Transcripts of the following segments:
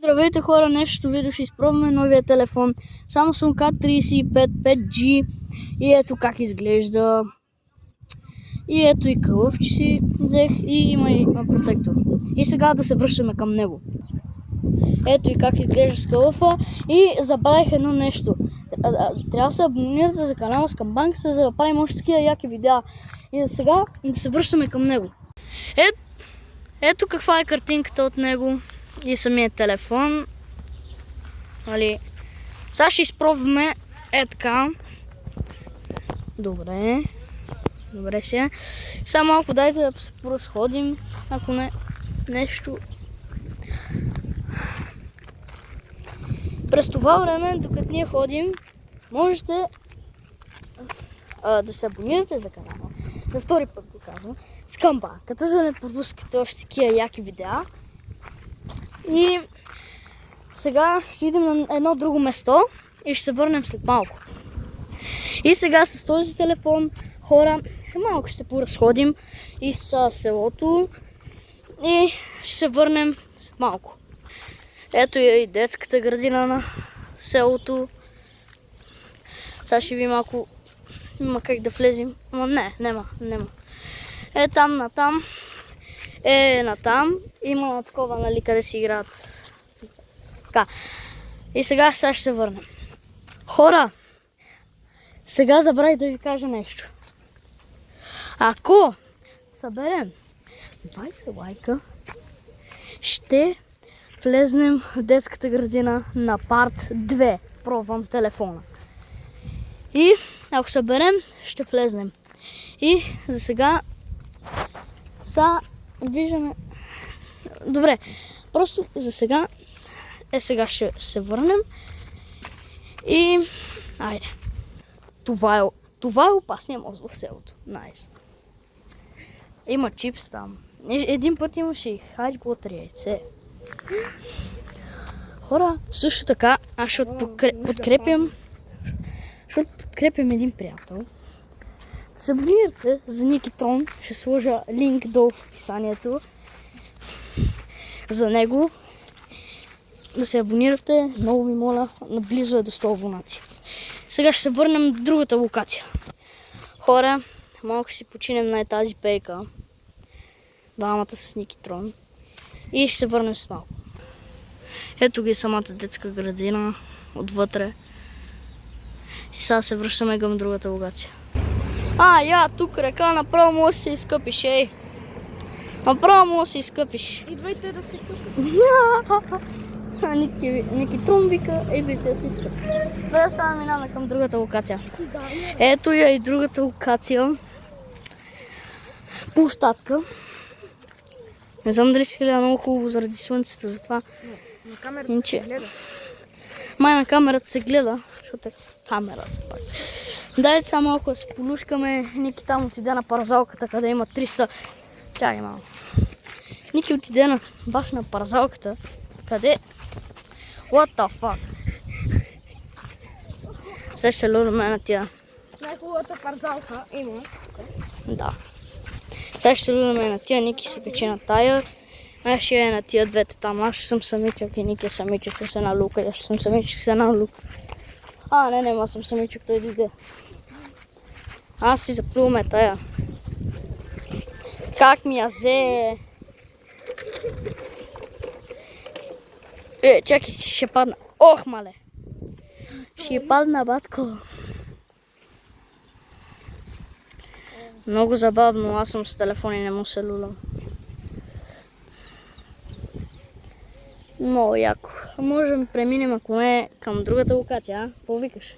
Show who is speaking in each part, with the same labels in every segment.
Speaker 1: Здравейте хора, нещо видео ще изпробваме новия телефон Samsung K35 5G и ето как изглежда. И ето и кълъв, че си взех и има и протектор. И сега да се връщаме към него. Ето и как изглежда с кълъфа и забравих едно нещо. Трябва да се абонирате за канала Scambank, за да правим още такива яки видеа. И за сега да се връщаме към него. Ето каква е картинката от него и самият телефон. Сега ще изпробваме така. Добре сега. Сега малко дайте да се поразходим, ако не нещо. През това време, докато ние ходим, можете да се абонирате за канала. На втори път го казвам. Scambank, за да не пропускате още такива яки видеа. И сега ще идем на едно друго место и ще се върнем след малко. И сега с този телефон, хора, малко ще се поразходим и с селото и ще се върнем след малко. Ето и детската градина на селото. Сега ще ви малко има как да влезем, ама нема. Е там натам, натам, има такова, нали, къде си играят. Така. И сега ще се върнем. Хора, сега забравих да ви кажа нещо. Ако съберем 20 лайка, ще влезнем в детската градина на парт 2. Пробвам телефона. И ако съберем, ще влезнем. И за сега виждаме. Добре, просто за сега сега ще се върнем. И айде. Това е опасният мост в селото. Найс. Има чипс там. Един път имаше и хайготри яйце. Хора, също така, аз ще подкрепям един приятел. Да се абонирате за Никитрон. Ще сложа линк долу в описанието за него. Да се абонирате, много ви моля, наблизо е до 100 абонати. Сега ще се върнем до другата локация. Хора, малко си починем на тази пейка. Двамата с Никитрон. И ще се върнем с малко. Ето ги самата детска градина отвътре. И сега се връщаме към другата локация. Тук река, направо може да се изкъпиш, ей. Направо може да се изкъпиш.
Speaker 2: Идвайте да се къпим.
Speaker 1: Никитрон вика, идвайте да се изкъпиш. Добре, сега минаваме към другата локация. Ето я и другата локация. Площадка. Не знам дали се гледа много хубаво заради слънцето, затова.
Speaker 2: На камерата се гледа.
Speaker 1: Май на камерата се гледа, защото е камерата пак. Дайте само малко да се полушкаме. Ники там отиде на паразалката, къде има 300. Чакай малко. Ники отиде баш на паразалката, къде... What the fuck? Сега ще луламе на тия.
Speaker 2: Най-хубавата парзалка има.
Speaker 1: Да. Сега ще луламе на тия, Ники се качи на тая. Аз ще е на тия двете там. Аз ще съм самичък и Ники е самичък с една лука. Аз ще съм самичък с една лука. Не, съм самичък, той дойде. Аз си заплюваме тая. Как ми я взе? Чакай, ще падна. Ох, мале! Ще падна, батко. Много забавно, аз съм с телефон и не му се лулам. Много яко. Можем да преминем, ако не, към другата локация, Какво викаш?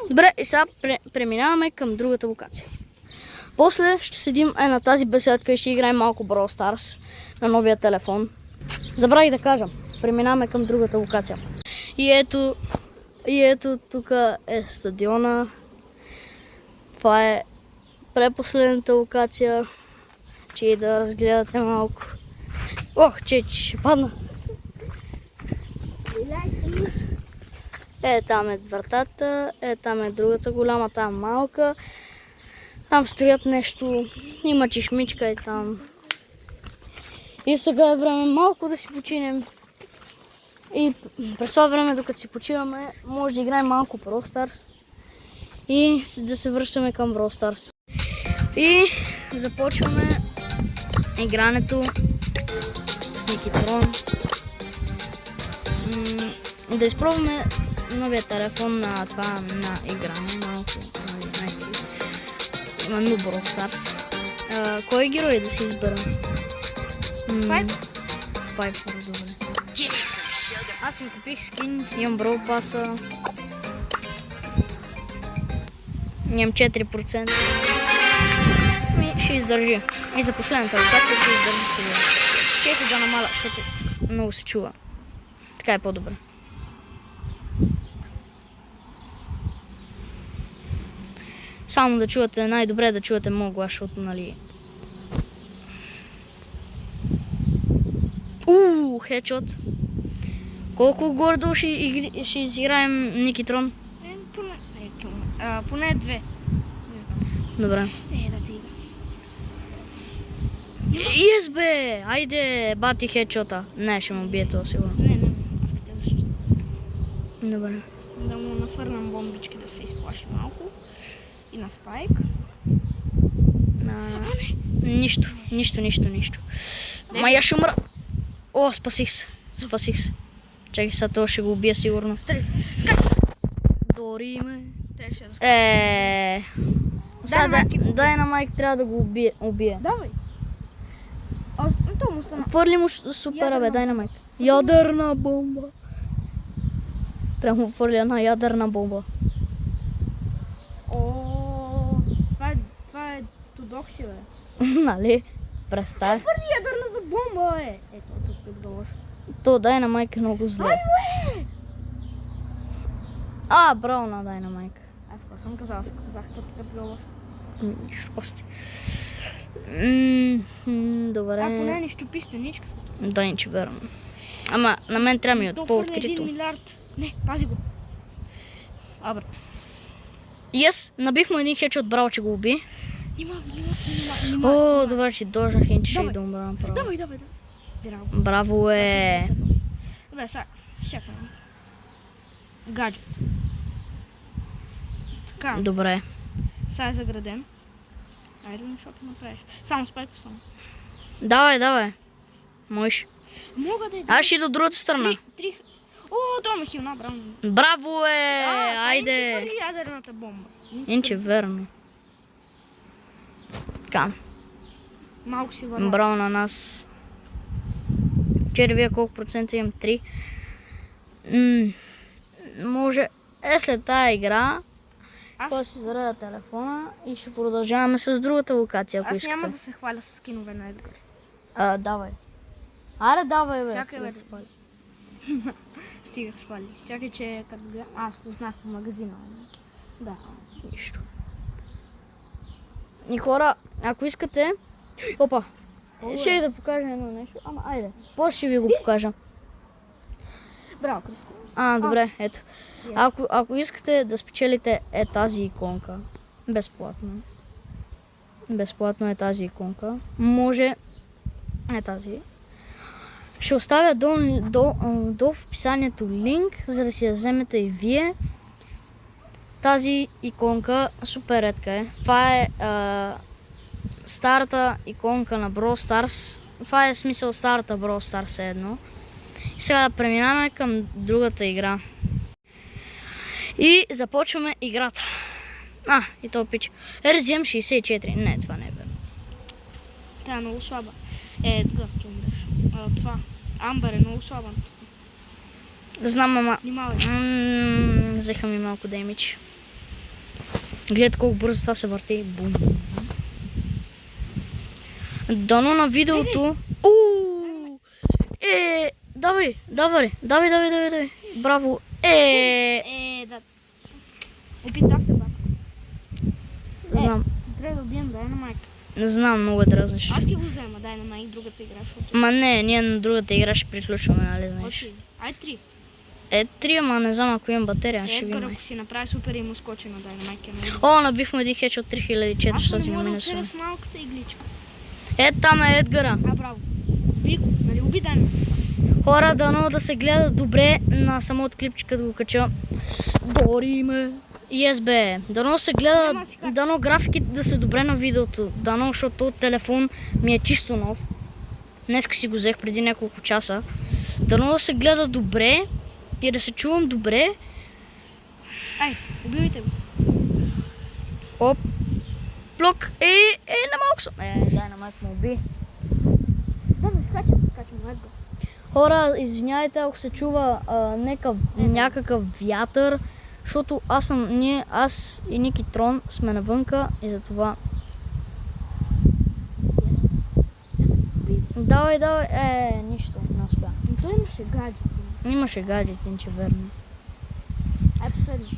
Speaker 1: Добре, и сега преминаваме към другата локация. После ще седим на тази беседка и ще играем малко Brawl Stars на новия телефон. Забравих да кажа, преминаваме към другата локация. И ето тук е стадиона. Това е предпоследната локация, че и да разгледате малко. Ох, че ще падна. Там е вратата, там е другата голяма, там малка. Там стоят нещо, има чешмичка и там. И сега е време малко да си починем. И през това време, докато си почиваме, може да играем малко Brawl Stars. И да се връщаме към Brawl Stars. И започваме игрането с Никитрон. Да изпробваме новия телефон на това на игране. Малко. Именно Brawl Stars. Кой герой да си избера? Пайп, добре. Аз им купих скин, имам Brawl паса. Имам 4%. Ще издържи. И за последната локация ще издържи сега. Ще да намаля, защото много се чува. Така е по-добре. Само да чувате, най-добре да чувате моят глас, защото нали... Хедшот. Колко гордо ще изиграем Никитрон?
Speaker 2: Поне 2. Не знам.
Speaker 1: Добре.
Speaker 2: Да ти ида.
Speaker 1: Yes, бе! Айде, бати хедшота. Не, ще му убие това сигурно.
Speaker 2: Не, аз ще те защита.
Speaker 1: Добре.
Speaker 2: Да му нафърнам бомбички да се изплаши малко. И на Спайк.
Speaker 1: Нищо. Ма я ще умра. О, спасих се. Чакай, сега това ще го убия сигурно.
Speaker 2: Скачай.
Speaker 1: Дори ме.
Speaker 2: Трябваше да
Speaker 1: Сега Dynamite трябва да го убие.
Speaker 2: Давай. То му стана.
Speaker 1: Хвърли му супера, бе, Dynamite. Ядерна бомба. Трябва му хвърля една ядерна бомба.
Speaker 2: Това е Тодокси, бе.
Speaker 1: Нали? Представя.
Speaker 2: Хвърли ядерната бомба, бе. Ето, тук да лошо.
Speaker 1: То Dynamite е много зле. Браво на Dynamite.
Speaker 2: Аз какво съм казал? Аз казах тук е лошо.
Speaker 1: Нищо пости. Добре.
Speaker 2: Поне нищо пистеничка.
Speaker 1: Да, ниче верно. Ама на мен трябва ми от по-открито.
Speaker 2: 1 милиард. Не, пази го. Абра.
Speaker 1: Yes, набих му един хедшот, браво, че го уби.
Speaker 2: Нима.
Speaker 1: О, добре, че дожнах иначе ще да умра направо.
Speaker 2: Давай.
Speaker 1: Браво е.
Speaker 2: Добре, сега. Чакай. Гаджет. Така.
Speaker 1: Добре.
Speaker 2: Сега е заграден. Айде нещо да направиш. Само Спайк само.
Speaker 1: Давай. Можеш.
Speaker 2: Мога да е.
Speaker 1: Аз ще до другата страна.
Speaker 2: Три. О, това ме хилна, браво.
Speaker 1: Браво е! Айде.
Speaker 2: Инче фърли ядерната бомба.
Speaker 1: Инче, верно. Така.
Speaker 2: Малко си върна.
Speaker 1: Браво на нас. Вие колко процента имам? 3. Може след тази игра после си зареда телефона и ще продължаваме с другата локация, ако искате.
Speaker 2: Аз няма да се хваля с скинове на Едгар.
Speaker 1: Давай. Аре, давай, бе.
Speaker 2: Чакай, бе. Стига се хвали. Чакай, че като гледам... Аз не знах по магазина. Да.
Speaker 1: Нищо. И хора, ако искате... Опа. Ще ви да покажа едно нещо. Ама, айде. После ще ви го покажа.
Speaker 2: Браво, Криско.
Speaker 1: Добре, ето. Ако искате да спечелите тази иконка, безплатно е тази иконка, може тази. Ще оставя до в описанието линк, за да си я вземете и вие. Тази иконка супер редка е. Това е старата иконка на Brawl Stars. Това е смисъл старата Brawl Stars едно. И сега преминаваме към другата игра. И започваме играта. И то пича. RZM 64. Не, това не е верно.
Speaker 2: Тя е много слаба. Едгар, ти умреш. Това. Амбър е много слаба.
Speaker 1: Знам, ама...
Speaker 2: Внимавай.
Speaker 1: Взеха ми малко демидж. Гледайте колко бързо това се върти. Бум. Дано на видеото... Давай. Браво.
Speaker 2: Да. Опита се, бак.
Speaker 1: Знам.
Speaker 2: Трябва да убием Dynamite.
Speaker 1: Не знам, много е дразнещо.
Speaker 2: Аз ги го взема, Dynamite, другата игра, защото...
Speaker 1: Ма не, ние на другата игра ще приключваме, нали знаеш?
Speaker 2: Окей. Ай 3.
Speaker 1: 3, ама не знам ако имам батерия, ще
Speaker 2: Едгар,
Speaker 1: видим.
Speaker 2: ако си направи супер и му скочи на Dynamite.
Speaker 1: Набих му един хедж от 3400
Speaker 2: Аз не мога да
Speaker 1: минуса.
Speaker 2: отида с малката игличка.
Speaker 1: Там е Едгара.
Speaker 2: Браво. Уби го, нали уби Дани?
Speaker 1: Хора, дано да се гледа добре на самото клипче, като го кача. Дори ме. ИСБ. Дано се гледа, дано графиките да са добре на видеото. Дано, защото този телефон ми е чисто нов. Днеска си го взех преди няколко часа. Дано да се гледа добре и да се чувам добре.
Speaker 2: Ай, убивайте го.
Speaker 1: Оп. Блок. На малко съм. Дай на майка му уби.
Speaker 2: Да, скачам, майка.
Speaker 1: Хора, извиняйте, ако се чува някакъв вятър, защото аз и Ники Трон сме навънка и затова... Давай, нищо, не успя.
Speaker 2: Но той имаше гаджети.
Speaker 1: Имаше гаджети, че верно.
Speaker 2: Ай, последно.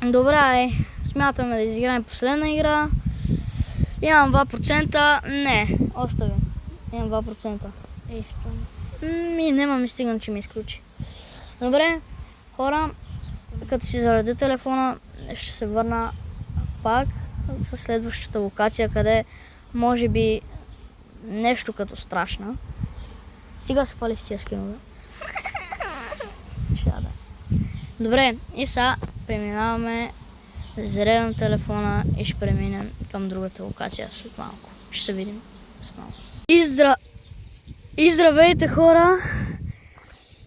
Speaker 1: Добре, смятаме да изиграем последна игра. Имам 2%. Не, остави. Имам 2%.
Speaker 2: Що?
Speaker 1: Няма ми стигна, че ми изключи. Добре, хора, като си заради телефона, ще се върна пак със следващата локация, къде може би нещо като страшна. Стига се пали с тия скинове. Добре, и сега преминаваме, зареждам телефона и ще преминем към другата локация след малко. Ще се видим след малко. И здравейте, хора!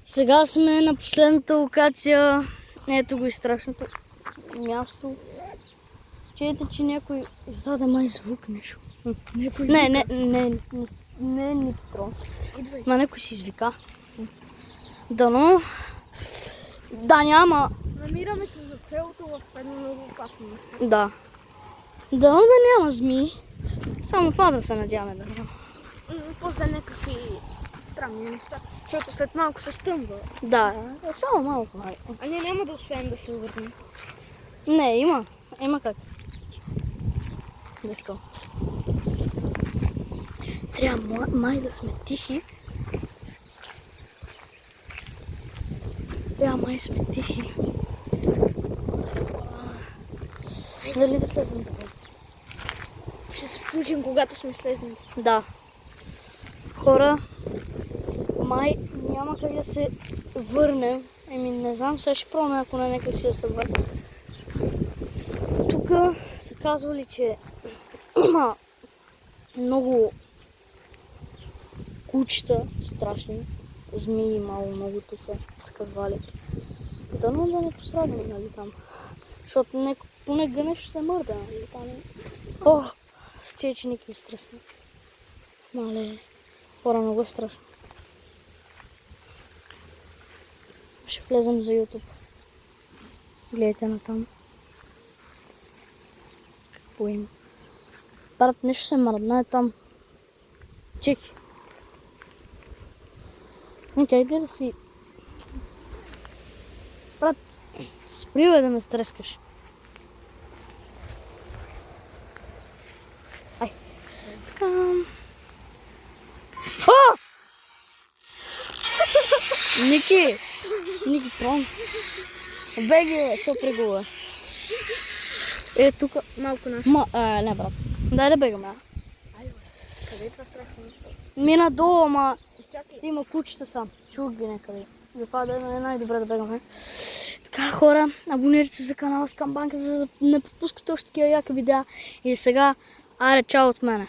Speaker 1: Сега сме на последната локация. Ето го и страшното място. Чуете, че някой издаде май звук нещо. Не, Ники Трон. Ма някой си извика. Дано. Да, няма.
Speaker 2: Намираме се за целото в едно много опасно место.
Speaker 1: Да. Дано да няма змии. Само това да се надяваме да няма.
Speaker 2: После някакви странни неща, защото след малко се стъмва.
Speaker 1: Да, само малко.
Speaker 2: А ние няма да успеем да се върнем.
Speaker 1: Не, има как. Защо? Трябва май да сме тихи. Дали да слезем това?
Speaker 2: Ще се включим, когато сме слезнали.
Speaker 1: Да. Хора, май няма как да се върнем. Не знам, сега ще пробваме, ако не някой си да се върне. Тук са казвали, че има много кучета страшни. Змии много тук са казвали. Дано да не пострадаме, нали там. Защото поне гънеш се мърда, нали там. О, с чеченик ми стресна. Мале, хора, много е страшно. Ще влезем за YouTube. Гледайте натам. Какво има? Брат, нещо се мърдна е там. Чеки. Окей, да си... Брат, спри бе да ме стрескаш. Ай. Така... О! Ники Трон. Беги, се опрегува. Тук...
Speaker 2: Малко наш.
Speaker 1: Не, брат. Дай да бегаме.
Speaker 2: Къде е това страшно нещо?
Speaker 1: Мина долу, ама има кучета сам. Чух ги някъде. Затова да е най-добре да бегаме. Така, хора, абонирайте се за канала Скамбанка, за да не пропускате още такива яки видеа. И сега, аре, чао от мене.